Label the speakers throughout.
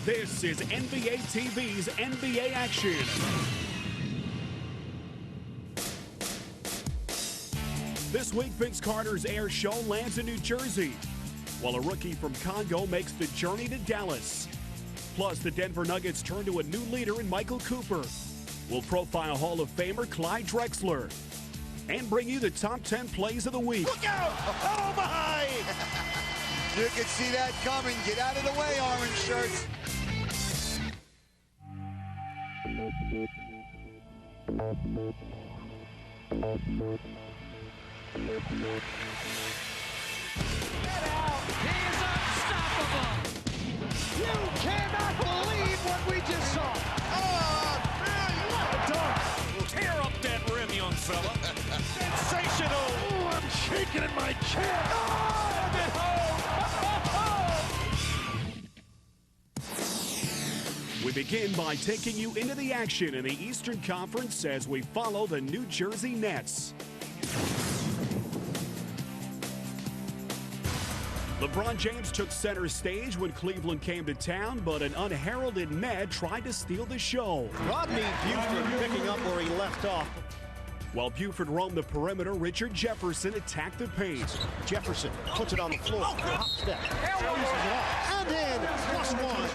Speaker 1: This is NBA TV's NBA Action. This week, Vince Carter's air show lands in New Jersey, while a rookie from Congo makes the journey to Dallas. Plus, the Denver Nuggets turn to a new leader in Michael Cooper. We'll profile Hall of Famer Clyde Drexler and bring you the top 10 plays of the week.
Speaker 2: Look out! Oh, my! You can see that coming. Get out of the way, orange shirts.
Speaker 3: Get out! He is unstoppable! You cannot believe what we just saw!
Speaker 2: Oh, man, what a dunk!
Speaker 4: Tear up that rim, young fella. Sensational!
Speaker 3: Oh, I'm shaking in my chair!
Speaker 4: Oh, at home!
Speaker 1: We begin by taking you into the action in the Eastern Conference as we follow the New Jersey Nets. LeBron James took center stage when Cleveland came to town, but an unheralded Net tried to steal the show.
Speaker 5: Rodney Buford picking up where he left off.
Speaker 1: While Buford roamed the perimeter, Richard Jefferson attacked the paint.
Speaker 5: Jefferson puts it on the floor. Hop step. And in. +1.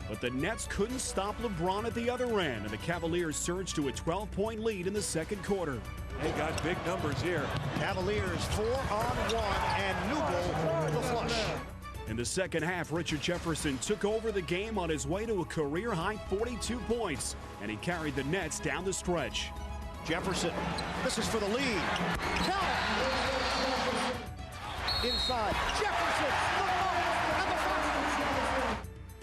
Speaker 1: But the Nets couldn't stop LeBron at the other end, and the Cavaliers surged to a 12-point lead in the second quarter.
Speaker 4: They got big numbers here.
Speaker 5: Cavaliers 4-on-1 and Newble the flush.
Speaker 1: In the second half, Richard Jefferson took over the game on his way to a career-high 42 points, and he carried the Nets down the stretch.
Speaker 5: Jefferson, this is for the lead. Count. Inside, Jefferson.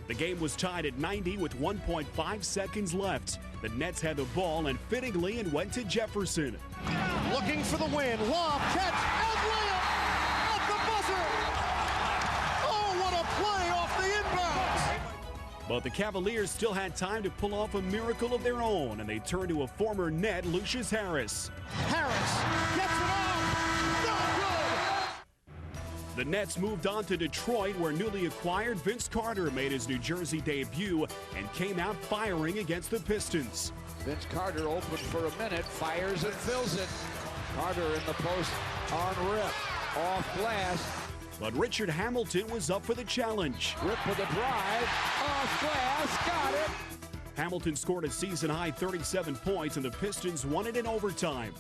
Speaker 1: The game was tied at 90 with 1.5 seconds left. The Nets had the ball and fittingly it went to Jefferson.
Speaker 5: Looking for the win. Lob, catch, and layup at the buzzer. Oh, what a play off the inbounds.
Speaker 1: But the Cavaliers still had time to pull off a miracle of their own, and they turned to a former Net, Lucius Harris.
Speaker 5: Harris gets it off. No good.
Speaker 1: The Nets moved on to Detroit, where newly acquired Vince Carter made his New Jersey debut and came out firing against the Pistons.
Speaker 3: Vince Carter open for a minute, fires and fills it. Carter in the post on rip, off glass.
Speaker 1: But Richard Hamilton was up for the challenge.
Speaker 3: Rip with a drive, off glass, got it.
Speaker 1: Hamilton scored a season-high 37 points, and the Pistons won it in overtime.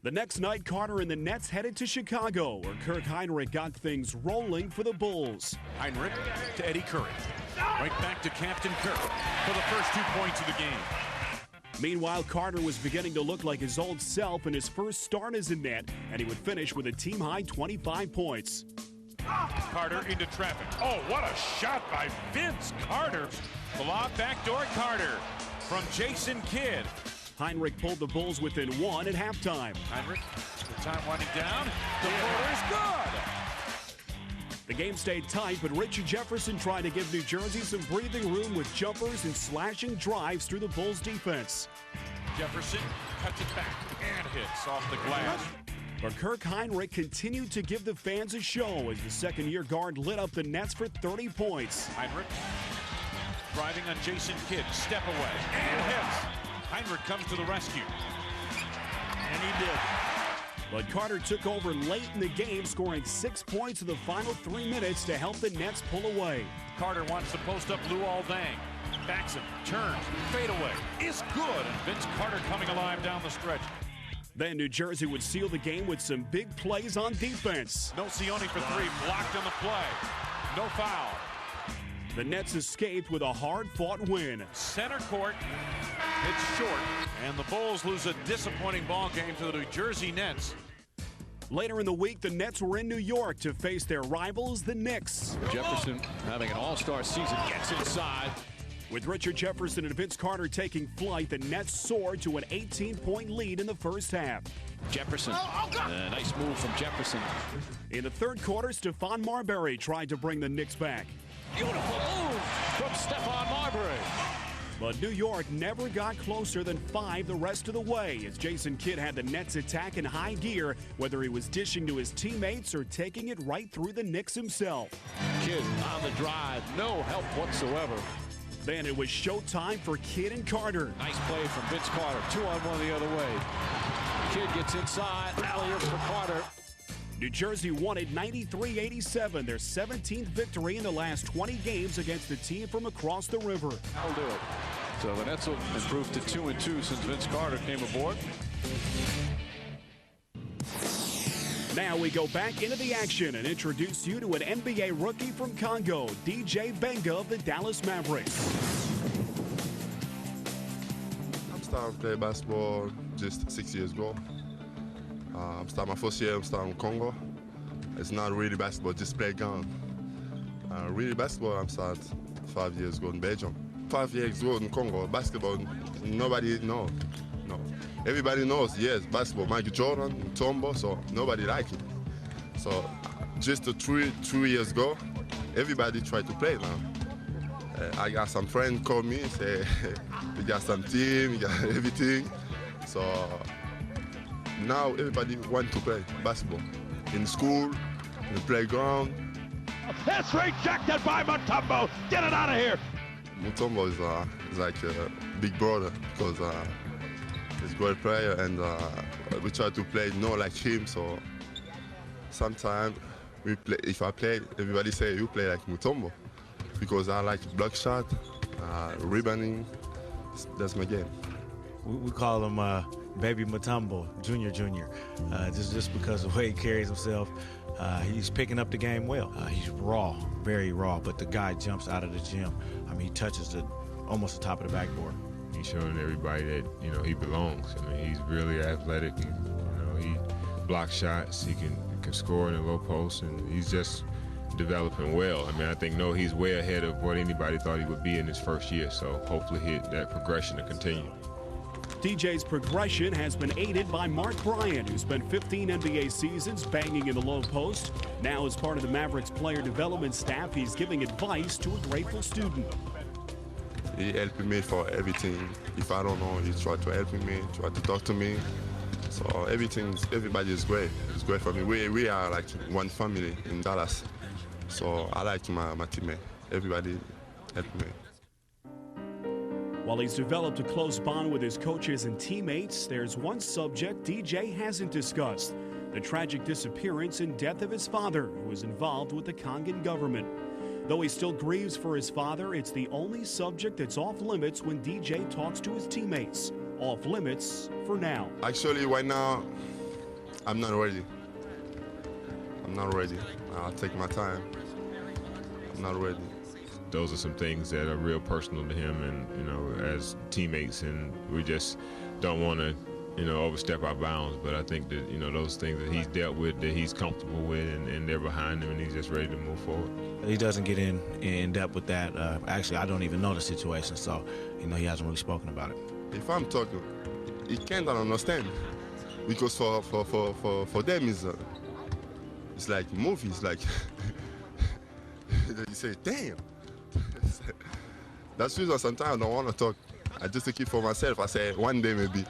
Speaker 1: The next night, Carter and the Nets headed to Chicago, where Kirk Hinrich got things rolling for the Bulls.
Speaker 4: Hinrich to Eddie Curry. Right back to Captain Kirk for the first 2 points of the game.
Speaker 1: Meanwhile, Carter was beginning to look like his old self in his first start as a Net, and he would finish with a team-high 25 points.
Speaker 4: Carter into traffic. Oh, what a shot by Vince Carter. The lob backdoor Carter from Jason Kidd.
Speaker 1: Hinrich pulled the Bulls within one at halftime.
Speaker 4: Hinrich, the time winding down. The floater is good.
Speaker 1: The game stayed tight, but Richard Jefferson tried to give New Jersey some breathing room with jumpers and slashing drives through the Bulls' defense.
Speaker 4: Jefferson cuts it back and hits off the glass.
Speaker 1: But Kirk Hinrich continued to give the fans a show as the second-year guard lit up the Nets for 30 points.
Speaker 4: Hinrich driving on Jason Kidd, step away, and hits. Hinrich comes to the rescue. And he did.
Speaker 1: But Carter took over late in the game, scoring 6 points in the final 3 minutes to help the Nets pull away.
Speaker 4: Carter wants to post up Luol Deng. Backs him, turns, fadeaway, is good. And Vince Carter coming alive down the stretch.
Speaker 1: Then New Jersey would seal the game with some big plays on defense.
Speaker 4: Nocioni for three, blocked on the play. No foul.
Speaker 1: The Nets escaped with a hard-fought win.
Speaker 4: Center court, it's short, and the Bulls lose a disappointing ball game to the New Jersey Nets.
Speaker 1: Later in the week, the Nets were in New York to face their rivals, the Knicks.
Speaker 6: Jefferson having an all-star season, gets inside.
Speaker 1: With Richard Jefferson and Vince Carter taking flight, the Nets soared to an 18-point lead in the first half.
Speaker 6: Jefferson, nice move from Jefferson.
Speaker 1: In the third quarter, Stephon Marbury tried to bring the Knicks back.
Speaker 6: Beautiful move from Stephon Marbury.
Speaker 1: But New York never got closer than 5 the rest of the way as Jason Kidd had the Nets attack in high gear, whether he was dishing to his teammates or taking it right through the Knicks himself.
Speaker 6: Kidd on the drive, no help whatsoever.
Speaker 1: Then it was showtime for Kidd and Carter.
Speaker 6: Nice play from Vince Carter, 2-on-1 the other way. Kidd gets inside, alley-oop for Carter.
Speaker 1: New Jersey won it 93-87, their 17th victory in the last 20 games against the team from across the river.
Speaker 6: That'll do it. So the Nets will improve to 2-2 since Vince Carter came aboard.
Speaker 1: Now we go back into the action and introduce you to an NBA rookie from Congo, DJ Benga of the Dallas Mavericks.
Speaker 7: I'm starting to play basketball just 6 years ago. I'm starting my first year, I'm starting in Congo. It's not really basketball, just playground. Really basketball, I'm starting 5 years ago in Belgium. 5 years ago in Congo, basketball, nobody knows. No. Everybody knows, yes, basketball, Michael Jordan, Mutombo, so nobody likes it. So just 2 years ago, everybody tried to play now. I got some friends call me, say, you got some team, you got everything. So now everybody wants to play basketball. In school, in the playground.
Speaker 5: That's rejected by Mutombo. Get it out of here.
Speaker 7: Mutombo is like a big brother because he's a great player and we try to play like him. So sometimes we play. If I play, everybody say you play like Mutombo because I like block shot, rebounding. That's my game.
Speaker 8: We call him Baby Mutombo, Junior. Just because of the way he carries himself. He's picking up the game well. He's raw, very raw, but the guy jumps out of the gym. I mean, he touches almost the top of the backboard.
Speaker 9: He's showing everybody that, he belongs. I mean, he's really athletic. He blocks shots. He can score in the low post, and he's just developing well. I mean, I think he's way ahead of what anybody thought he would be in his first year. So hopefully that progression to continue.
Speaker 1: DJ's progression has been aided by Mark Bryant, who spent 15 NBA seasons banging in the low post. Now, as part of the Mavericks player development staff, he's giving advice to a grateful student.
Speaker 7: He helped me for everything. If I don't know, he tried to help me, tried to talk to me. So everybody is great. It's great for me. We are like one family in Dallas. So I like my teammate. Everybody helped me.
Speaker 1: While he's developed a close bond with his coaches and teammates, there's one subject DJ hasn't discussed: the tragic disappearance and death of his father, who was involved with the Congan government. Though he still grieves for his father, it's the only subject that's off limits when DJ talks to his teammates. Off limits for now.
Speaker 7: Actually, right now, I'm not ready. I'll take my time. I'm not ready.
Speaker 9: Those are some things that are real personal to him and, as teammates, and we just don't want to, overstep our bounds. But I think that, those things that he's dealt with, that he's comfortable with, and they're behind him, and he's just ready to move forward.
Speaker 8: He doesn't get in depth with that. Actually, I don't even know the situation, so, he hasn't really spoken about it.
Speaker 7: If I'm talking, he can't understand, because for them, it's like movies, like, you say, damn. That's reason sometimes I don't want to talk. I just keep for myself. I say one day maybe.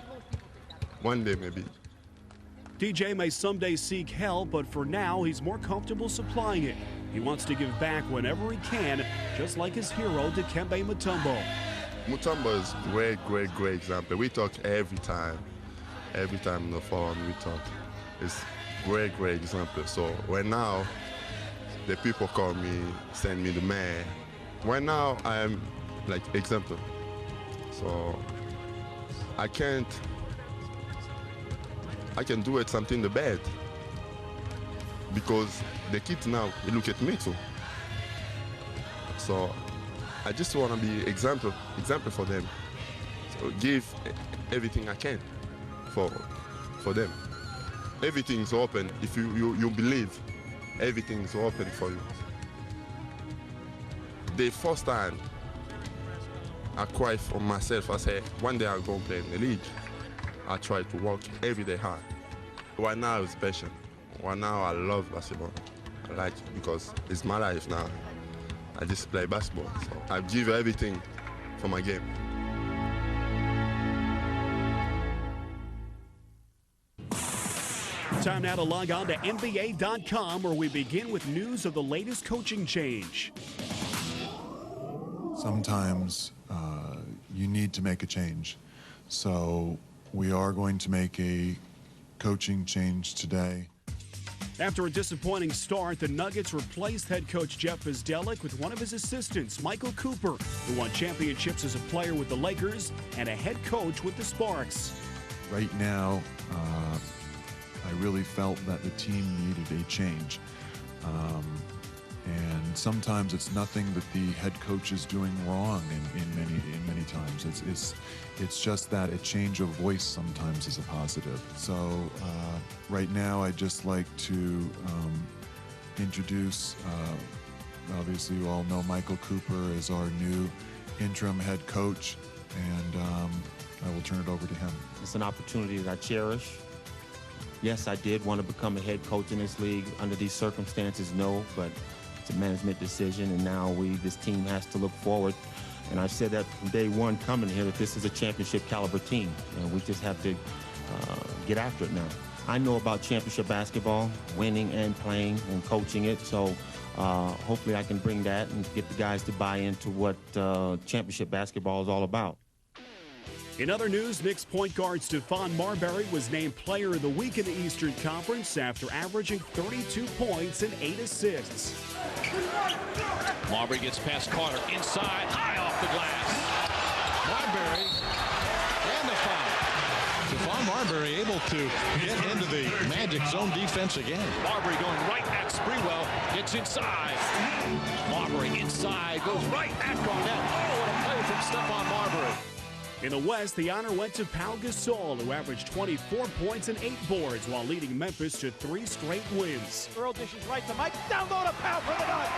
Speaker 1: DJ may someday seek help, but for now he's more comfortable supplying it. He wants to give back whenever he can, just like his hero Dikembe Mutombo.
Speaker 7: Mutombo is great example. We talk every time in the forum we talk. It's great example. So right now the people call me, send me the man. Right now, I'm like example. So I can do it something the bad because the kids now they look at me too. So I just want to be example for them. So give everything I can for them. Everything's open if you believe. Everything's open for you. The first time I cry for myself, I say, one day I'll go play in the league. I try to work every day hard. Right now it's passion. Right now I love basketball. I like it because it's my life now. I just play basketball. So I give everything for my game.
Speaker 1: Time now to log on to NBA.com, where we begin with news of the latest coaching change.
Speaker 10: Sometimes you need to make a change. So we are going to make a coaching change today.
Speaker 1: After a disappointing start, the Nuggets replaced head coach Jeff Bzdelik with one of his assistants, Michael Cooper, who won championships as a player with the Lakers and a head coach with the Sparks.
Speaker 10: Right now, I really felt that the team needed a change. And sometimes it's nothing that the head coach is doing wrong in many times. It's just that a change of voice sometimes is a positive. So right now I'd just like to introduce, obviously you all know Michael Cooper is our new interim head coach, and I will turn it over to him.
Speaker 11: It's an opportunity that I cherish. Yes, I did want to become a head coach in this league. Under these circumstances, no, but it's a management decision, and now this team has to look forward. And I've said that from day one coming here, that this is a championship caliber team, and we just have to get after it now. I know about championship basketball, winning and playing and coaching it, so hopefully I can bring that and get the guys to buy into what championship basketball is all about.
Speaker 1: In other news, Knicks point guard Stephon Marbury was named Player of the Week in the Eastern Conference after averaging 32 points and 8 assists.
Speaker 3: Marbury gets past Carter, inside, high off the glass.
Speaker 5: Marbury and the foul. Stephon Marbury able to get into the Magic zone defense again.
Speaker 3: Marbury going right at Sprewell, gets inside. Marbury inside, goes right at Garnett. Oh, what a play from Stephon Marbury.
Speaker 1: In the West, the honor went to Pau Gasol, who averaged 24 points and 8 boards while leading Memphis to 3 straight wins.
Speaker 5: Earl dishes right to Mike. Down low to Pau for the dunk.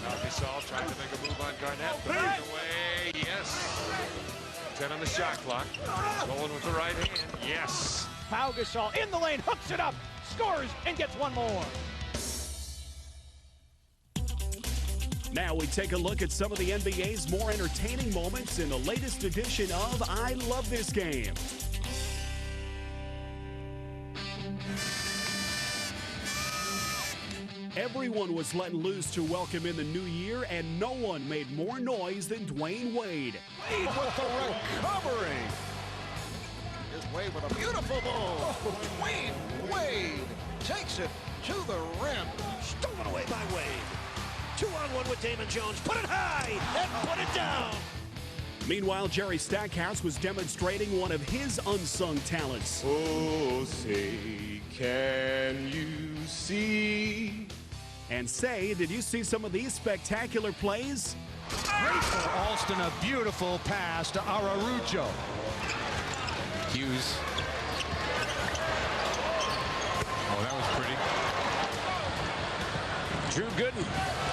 Speaker 4: Pau Gasol trying to make a move on Garnett. Put it away. Yes. 10 on the shot clock. Going with the right hand. Yes.
Speaker 5: Pau Gasol in the lane, hooks it up, scores, and gets one more.
Speaker 1: Now we take a look at some of the NBA's more entertaining moments in the latest edition of I Love This Game. Everyone was letting loose to welcome in the new year, and no one made more noise than Dwayne Wade.
Speaker 5: Wade with the recovery. Here's Wade with a beautiful ball. Oh, Dwayne Wade takes it to the rim. Stolen away by Wade. 2-on-1 with Damon Jones. Put it high and put it down.
Speaker 1: Meanwhile, Jerry Stackhouse was demonstrating one of his unsung talents.
Speaker 12: Oh, say, can you see?
Speaker 1: And say, did you see some of these spectacular plays?
Speaker 5: Great for Alston, a beautiful pass to Araujo.
Speaker 3: Hughes. Oh, that was pretty. Drew Gooden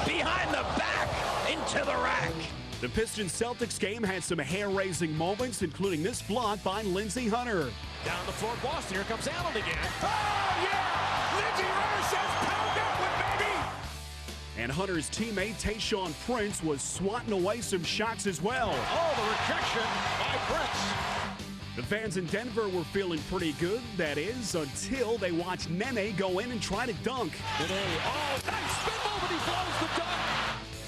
Speaker 3: behind the back into the rack.
Speaker 1: The Pistons-Celtics game had some hair-raising moments, including this block by Lindsey Hunter.
Speaker 3: Down the floor, Boston. Here comes Allen again. Oh, yeah! Lindsey Hunter says, pound that one, baby!
Speaker 1: And Hunter's teammate, Tayshaun Prince, was swatting away some shots as well.
Speaker 5: Oh, the rejection by Prince.
Speaker 1: The fans in Denver were feeling pretty good, that is, until they watched Nene go in and try to dunk.
Speaker 3: Oh, nice spin move, and he blows the dunk.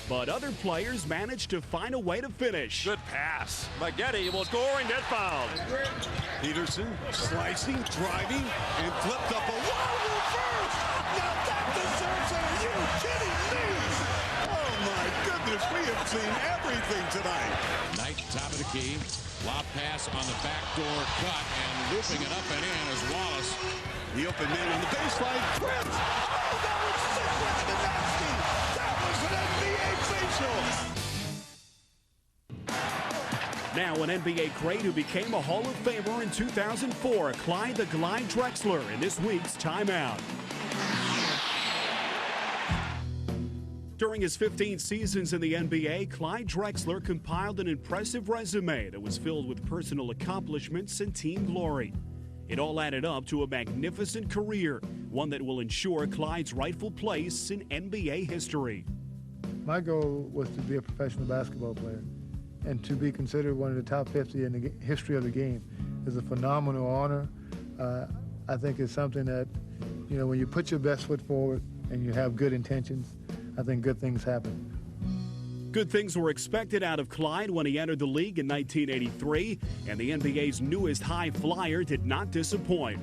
Speaker 1: But other players managed to find a way to finish.
Speaker 4: Good pass. Maggette will score and get fouled.
Speaker 2: Peterson slicing, driving, and flipped up a wild reverse. Now that deserves a huge kidding me. Oh my goodness, we have seen everything tonight.
Speaker 13: Knight, top of the key. Lob pass on the backdoor cut, and looping it up and in is Wallace.
Speaker 2: The open man on the baseline. Prince! Oh, that was sick with the nasty! That was an NBA facial!
Speaker 1: Now an NBA great who became a Hall of Famer in 2004, Clyde the Glide Drexler, in this week's Timeout. During his 15 seasons in the NBA, Clyde Drexler compiled an impressive resume that was filled with personal accomplishments and team glory. It all added up to a magnificent career, one that will ensure Clyde's rightful place in NBA history.
Speaker 14: My goal was to be a professional basketball player, and to be considered one of the top 50 in the history of the game is a phenomenal honor. I think it's something that You know, when you put your best foot forward and you have good intentions, I think good things happen.
Speaker 1: Good things were expected out of Clyde when he entered the league in 1983, and the NBA's newest high flyer did not disappoint.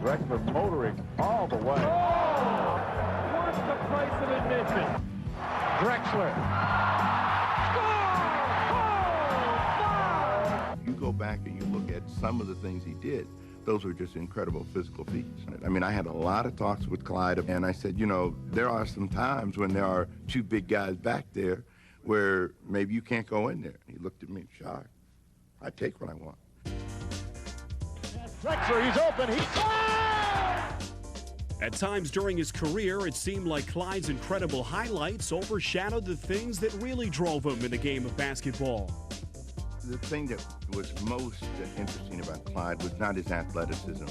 Speaker 15: Drexler motoring all the way. Oh! What's the price of admission? Drexler.
Speaker 16: You go back and you look at some of the things he did. Those were just incredible physical feats. I mean, I had a lot of talks with Clyde, and I said, you know, there are some times when there are two big guys back there where maybe you can't go in there. He looked at me shocked. I take what I want.
Speaker 15: Drexler, he's open. He's
Speaker 1: At times during his career, it seemed like Clyde's incredible highlights overshadowed the things that really drove him in the game of basketball.
Speaker 16: The thing that was most interesting about Clyde was not his athleticism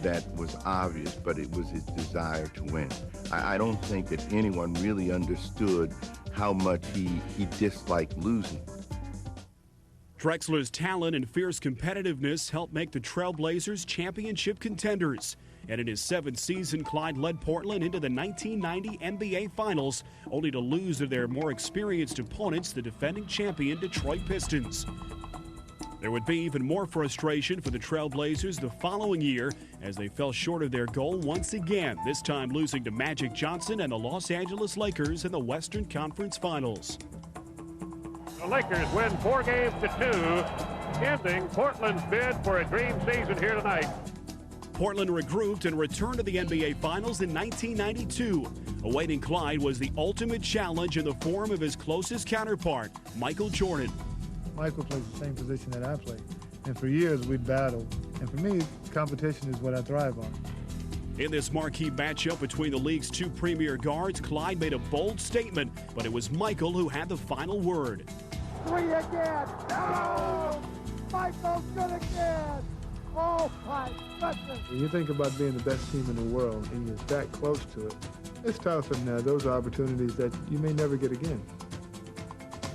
Speaker 16: that was obvious, but it was his desire to win. I don't think that anyone really understood how much he disliked losing.
Speaker 1: Drexler's talent and fierce competitiveness helped make the Trailblazers championship contenders. And in his 7th season, Clyde led Portland into the 1990 NBA Finals, only to lose to their more experienced opponents, the defending champion Detroit Pistons. There would be even more frustration for the Trailblazers the following year as they fell short of their goal once again, this time losing to Magic Johnson and the Los Angeles Lakers in the Western Conference Finals.
Speaker 15: The Lakers win 4 games to 2, ending Portland's bid for a dream season here tonight.
Speaker 1: Portland regrouped and returned to the NBA Finals in 1992. Awaiting Clyde was the ultimate challenge in the form of his closest counterpart, Michael Jordan.
Speaker 14: Michael plays the same position that I play, and for years we'd battled. And for me, competition is what I thrive on.
Speaker 1: In this marquee matchup between the league's 2 premier guards, Clyde made a bold statement, but it was Michael who had the final word.
Speaker 17: 3 again! Oh! Michael's good again! Oh my goodness!
Speaker 14: When you think about being the best team in the world and you're that close to it, it's tough, and those are opportunities that you may never get again.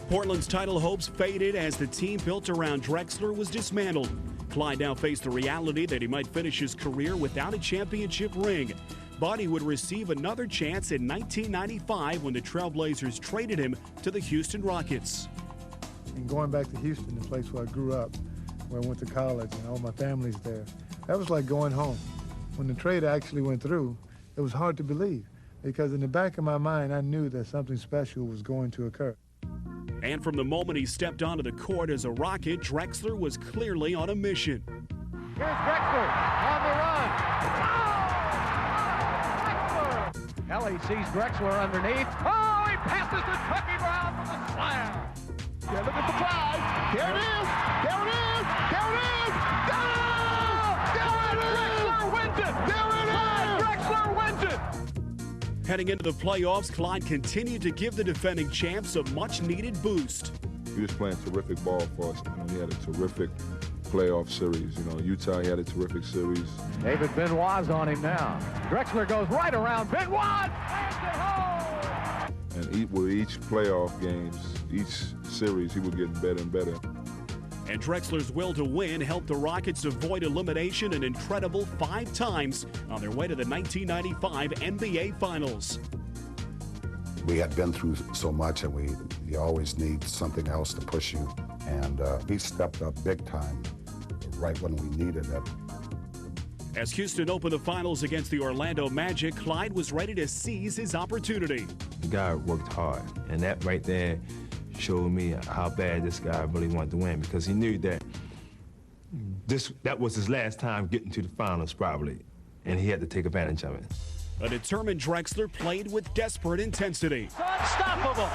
Speaker 1: Portland's title hopes faded as the team built around Drexler was dismantled. Clyde now faced the reality that he might finish his career without a championship ring. But he would receive another chance in 1995 when the Trailblazers traded him to the Houston Rockets.
Speaker 14: And going back to Houston, the place where I grew up, where I went to college and all my family's there, that was like going home. When the trade actually went through, it was hard to believe because in the back of my mind, I knew that something special was going to occur.
Speaker 1: And from the moment he stepped onto the court as a Rocket, Drexler was clearly on a mission.
Speaker 15: Here's Drexler on the run. Oh! Drexler! Kelly sees Drexler underneath. Oh, he passes to Chucky Brown for the slam. Yeah, look at the drive. There it is. There it is. There it is. There it is. Drexler wins it. There it is. Drexler wins it.
Speaker 1: Heading into the playoffs, Clyde continued to give the defending champs a much-needed boost.
Speaker 18: He was playing terrific ball for us. He had a terrific playoff series. Utah, he had a terrific series.
Speaker 15: David Benoit's on him now. Drexler goes right around Benoit.
Speaker 18: And with each playoff games, each series, he was getting better and better.
Speaker 1: And Drexler's will to win helped the Rockets avoid elimination an incredible 5 times on their way to the 1995 NBA Finals.
Speaker 19: We had been through so much, and you always need something else to push you. And he stepped up big time right when we needed it.
Speaker 1: As Houston opened the finals against the Orlando Magic, Clyde was ready to seize his opportunity.
Speaker 20: The guy worked hard, and that right there showed me how bad this guy really wanted to win, because he knew that that was his last time getting to the finals probably, and he had to take advantage of it.
Speaker 1: A determined Drexler played with desperate intensity.
Speaker 15: Unstoppable.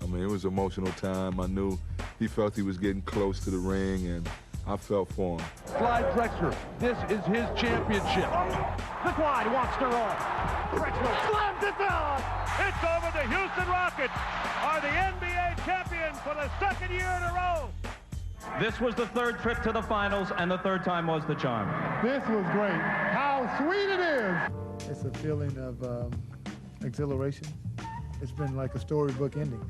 Speaker 18: I mean, it was an emotional time. I knew he felt he was getting close to the ring, and I felt for him.
Speaker 15: Clyde Drexler, this is his championship. The Clyde wants to roll. Drexler slams it down. It's over. The Houston Rockets are the NBA champions for the 2nd year in a row.
Speaker 21: This was the 3rd trip to the finals, and the 3rd time was the charm.
Speaker 14: This was great. How sweet it is. It's a feeling of exhilaration. It's been like a storybook ending.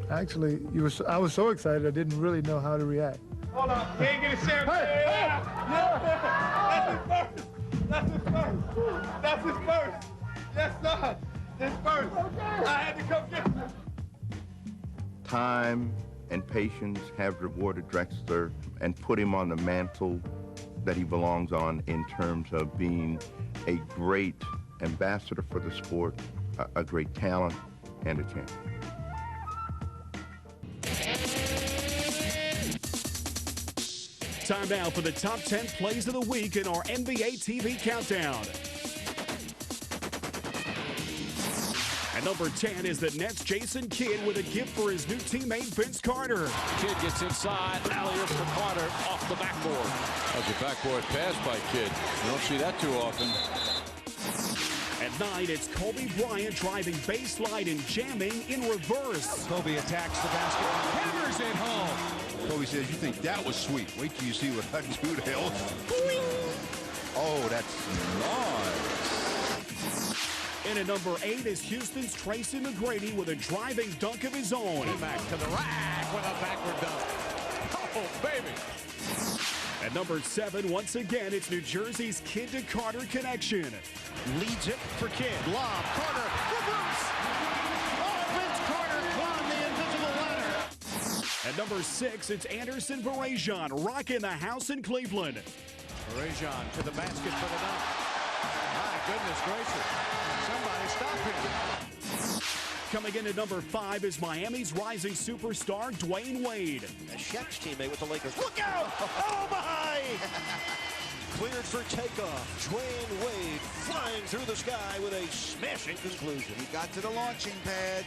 Speaker 14: Actually, I was so excited I didn't really know how to react.
Speaker 15: Hold on, he ain't get his share. Hey! Yeah. That's his first.
Speaker 2: That's his first. Yes, sir. His first. I had to come get him.
Speaker 16: Time and patience have rewarded Drexler and put him on the mantle that he belongs on in terms of being a great ambassador for the sport, a great talent, and a champion.
Speaker 1: Time now for the top 10 plays of the week in our NBA TV countdown. At number 10 is the Nets' Jason Kidd with a gift for his new teammate Vince Carter.
Speaker 3: Kidd gets inside, alley-oop for Carter off the backboard.
Speaker 13: That's a backboard pass by Kidd. You don't see that too often.
Speaker 1: At 9, it's Kobe Bryant driving baseline and jamming in reverse.
Speaker 5: Kobe attacks the basket, hammers it home.
Speaker 2: Kobe says, you think that was sweet. Wait till you see what I do to hell. Oh, that's nice.
Speaker 1: And at number 8 is Houston's Tracy McGrady with a driving dunk of his own.
Speaker 5: Back to the rack with a backward dunk. Oh, baby.
Speaker 1: At number 7, once again, it's New Jersey's Kidd to Carter connection.
Speaker 5: Leads it for Kidd. Lob, Carter, reverse. Oh, Vince Carter climbed the invisible ladder.
Speaker 1: At number 6, it's Anderson Varejão rocking the house in Cleveland.
Speaker 5: Varejão to the basket for the dunk. My goodness gracious. Somebody stop him.
Speaker 1: Coming in at number 5 is Miami's rising superstar, Dwayne Wade.
Speaker 5: A Shaq's teammate with the Lakers. Look out! Oh, my! Cleared for takeoff. Dwayne Wade flying through the sky with a smashing conclusion.
Speaker 6: He got to the launching pad.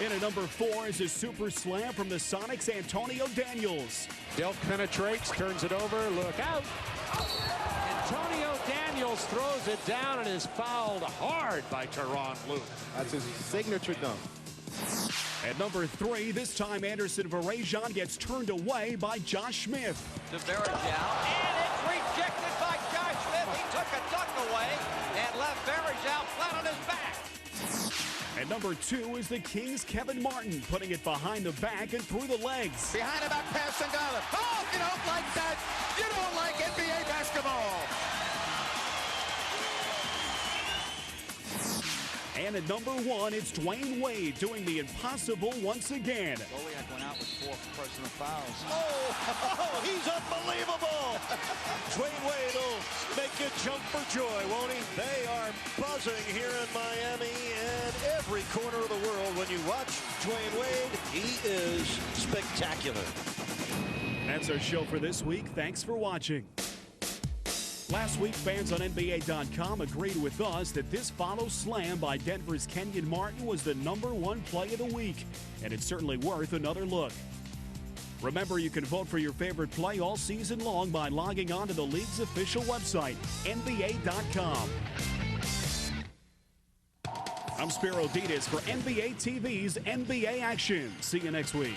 Speaker 1: In at number 4 is a super slam from the Sonics' Antonio Daniels.
Speaker 3: Delk penetrates, turns it over, look out. Antonio Daniels throws it down and is fouled hard by Tyronn Lue.
Speaker 5: That's his signature dunk.
Speaker 1: At number 3, this time Anderson Varejão gets turned away by Josh Smith.
Speaker 22: To Varejão, and it's rejected by Josh Smith. He took a dunk away and left Varejão flat on his back.
Speaker 1: At number 2 is the Kings' Kevin Martin, putting it behind the back and through the legs.
Speaker 5: Behind the back pass, Sangala. Oh, if you don't like that, you don't like NBA basketball.
Speaker 1: And at number 1, it's Dwayne Wade doing the impossible once again.
Speaker 6: Goliath went out with 4 personal fouls.
Speaker 5: Oh, he's unbelievable. Dwayne Wade will make you jump for joy, won't he? They are buzzing here in Miami and every corner of the world. When you watch Dwayne Wade, he is spectacular.
Speaker 1: That's our show for this week. Thanks for watching. Last week, fans on NBA.com agreed with us that this follow slam by Denver's Kenyon Martin was the #1 play of the week, and it's certainly worth another look. Remember, you can vote for your favorite play all season long by logging on to the league's official website, NBA.com. I'm Spiro Dedes for NBA TV's NBA Action. See you next week.